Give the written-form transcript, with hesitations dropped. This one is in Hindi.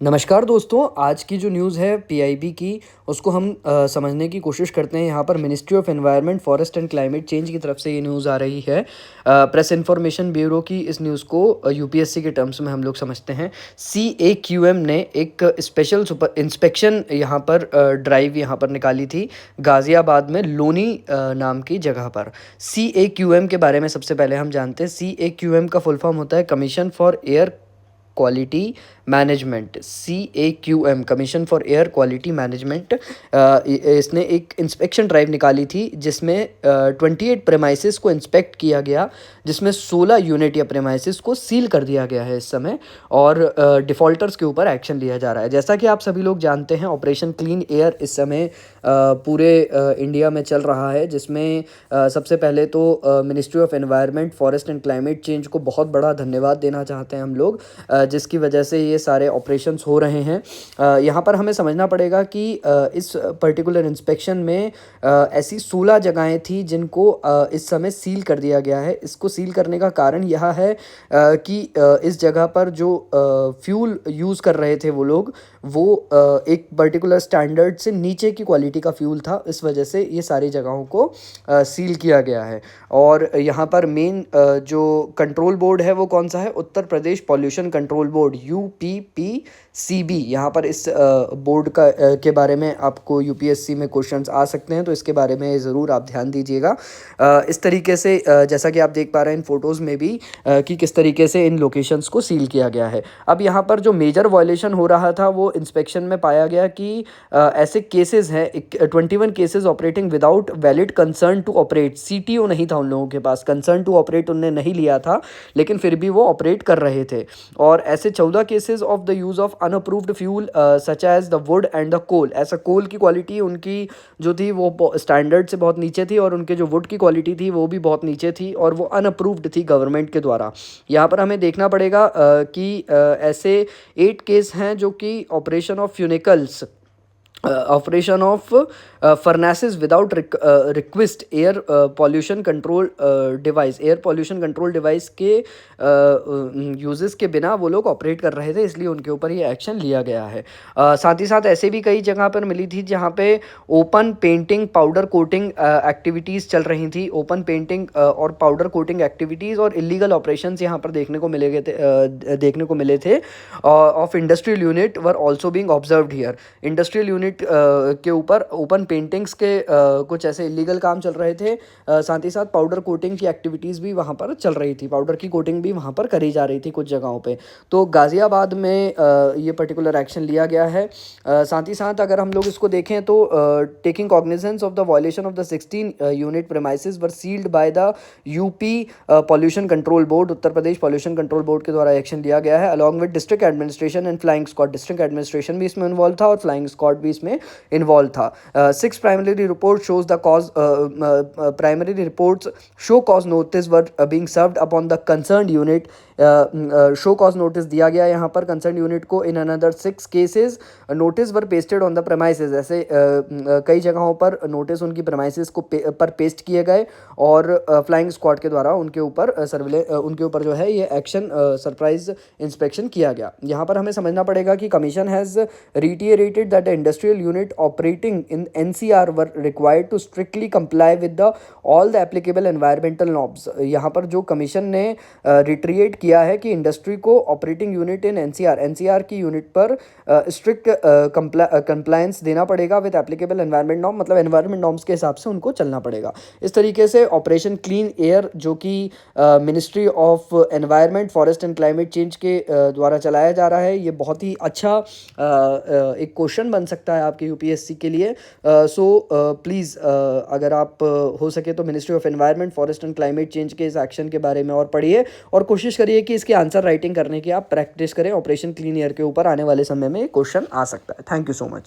नमस्कार दोस्तों, आज की जो न्यूज़ है पीआईबी की, उसको हम समझने की कोशिश करते हैं। यहाँ पर ministry of environment, forest and climate change की तरफ से ये न्यूज़ आ रही है। प्रेस इन्फॉर्मेशन ब्यूरो की इस न्यूज़ को यूपीएससी के टर्म्स में हम लोग समझते हैं। सीएक्यूएम ने एक स्पेशल सुपर इंस्पेक्शन यहाँ पर ड्राइव यहाँ पर निकाली थी, गाज़ियाबाद में लोनी नाम की जगह पर। सीएक्यूएम के बारे में सबसे पहले हम जानते हैं। सीएक्यूएम का फुल फॉर्म होता है commission for air quality management, CAQM, commission for air quality management. इसने एक इंस्पेक्शन ड्राइव निकाली थी जिसमें 28 प्रेमाइसिस को इंस्पेक्ट किया गया, जिसमें 16 यूनिट या प्रेमाइसिस को सील कर दिया गया है इस समय, और डिफ़ॉल्टर्स के ऊपर एक्शन लिया जा रहा है। जैसा कि आप सभी लोग जानते हैं, ऑपरेशन क्लीन एयर इस समय पूरे इंडिया में चल रहा है, जिसमें सबसे पहले तो ministry of environment, forest and climate change को बहुत बड़ा धन्यवाद देना चाहते हैं हम लोग, जिसकी वजह से ये सारे ऑपरेशंस हो रहे हैं। यहाँ पर हमें समझना पड़ेगा कि इस पर्टिकुलर इंस्पेक्शन में ऐसी 16 जगहें थी जिनको इस समय सील कर दिया गया है। इसको सील करने का कारण यह है कि इस जगह पर जो फ्यूल यूज़ कर रहे थे वो लोग, वो एक पर्टिकुलर स्टैंडर्ड से नीचे की क्वालिटी का फ्यूल था। इस वजह से ये सारी जगहों को सील किया गया है। और यहाँ पर मेन जो कंट्रोल बोर्ड है वो कौन सा है? उत्तर Pradesh pollution control board, UPPCB। यहाँ पर इस बोर्ड के बारे में आपको यूपीएससी में क्वेश्चंस आ सकते हैं, तो इसके बारे में ज़रूर आप ध्यान दीजिएगा। इस तरीके से जैसा कि आप देख पा रहे हैं इन फोटोज़ में भी कि किस तरीके से इन लोकेशंस को सील किया गया है। अब यहाँ पर जो मेजर वायलेशन हो रहा था वो इंस्पेक्शन में पाया गया कि ऐसे केसेस हैं, 21 cases operating without valid concern to operate. CTO नहीं था उन लोगों के पास, कंसर्न टू ऑपरेट उनने नहीं लिया था, लेकिन फिर भी वो ऑपरेट कर रहे थे। और ऐसे 14 cases of the use of unapproved fuel such as the wood and the coal. ऐसा कोल की क्वालिटी उनकी जो थी वो स्टैंडर्ड से बहुत नीचे थी, और उनके जो वुड की क्वालिटी थी वो भी बहुत नीचे थी, और वो अनअप्रूव्ड थी गवर्नमेंट के द्वारा। यहाँ पर हमें देखना पड़ेगा कि ऐसे 8 केस हैं जो कि operation of फ्यूनिकल्स, operation of furnaces without request, air pollution control device, air pollution control device के यूजेस के बिना वो लोग ऑपरेट कर रहे थे, इसलिए उनके ऊपर ये एक्शन लिया गया है। साथ ही साथ ऐसे भी कई जगह पर मिली थी जहाँ पे open painting, powder coating activities चल रही थी। ओपन पेंटिंग और पाउडर कोटिंग एक्टिविटीज़ और इलीगल ऑपरेशंस यहाँ पर देखने को मिले थे of industrial unit were also being observed here. Industrial unit के ऊपर ओपन पेंटिंग्स के कुछ ऐसे इलीगल काम चल रहे थे। साथ ही साथ पाउडर कोटिंग की एक्टिविटीज़ भी वहाँ पर चल रही थी, पाउडर की कोटिंग भी वहाँ पर करी जा रही थी कुछ जगहों पे। तो गाज़ियाबाद में ये पर्टिकुलर एक्शन लिया गया है। साथ ही साथ अगर हम लोग इसको देखें तो taking cognizance of the violation of the 16 unit premises were sealed by the UP pollution control board, Uttar Pradesh pollution control board के द्वारा एक्शन लिया गया है, along with district administration and flying squad. District administration भी इसमें इन्वॉल्व था और फ्लाइंग स्क्वाड भी इसमें इन्वॉल्व था। 6 primary report shows the cause, primary reports show cause notice were being served upon the concerned unit. Show cause notice दिया गया यहाँ पर कंसर्न यूनिट को। In another 6 cases notice were pasted on the premises. ऐसे कई जगहों पर नोटिस उनकी प्रेमाइसेस को पर पेस्ट किए गए, और फ्लाइंग स्क्वाड के द्वारा उनके ऊपर जो है ये एक्शन सरप्राइज इंस्पेक्शन किया गया। यहाँ पर हमें समझना पड़ेगा कि commission has reiterated that the industrial unit operating in NCR were required to strictly comply with all the applicable environmental norms। यहाँ पर जो कमीशन ने रिट्रिएट किया है कि इंडस्ट्री को ऑपरेटिंग यूनिट इन एनसीआर की यूनिट पर स्ट्रिक्ट कंप्लायंस देना पड़ेगा विद एप्लीकेबल एनवायरमेंट नॉर्म, मतलब एनवायरमेंट नॉर्म्स के हिसाब से उनको चलना पड़ेगा। इस तरीके से ऑपरेशन क्लीन एयर, जो कि ministry of environment, forest and climate change के द्वारा चलाया जा रहा है, ये बहुत ही अच्छा एक क्वेश्चन बन सकता है आपके यूपीएससी के लिए। सो प्लीज़ अगर आप हो सके तो ministry of environment, forest and climate change के इस एक्शन के बारे में और पढ़िए, और कोशिश करिए कि इसके आंसर राइटिंग करने की आप प्रैक्टिस करें। ऑपरेशन क्लीन एयर के ऊपर आने वाले समय में क्वेश्चन आ सकता है। Thank you so much.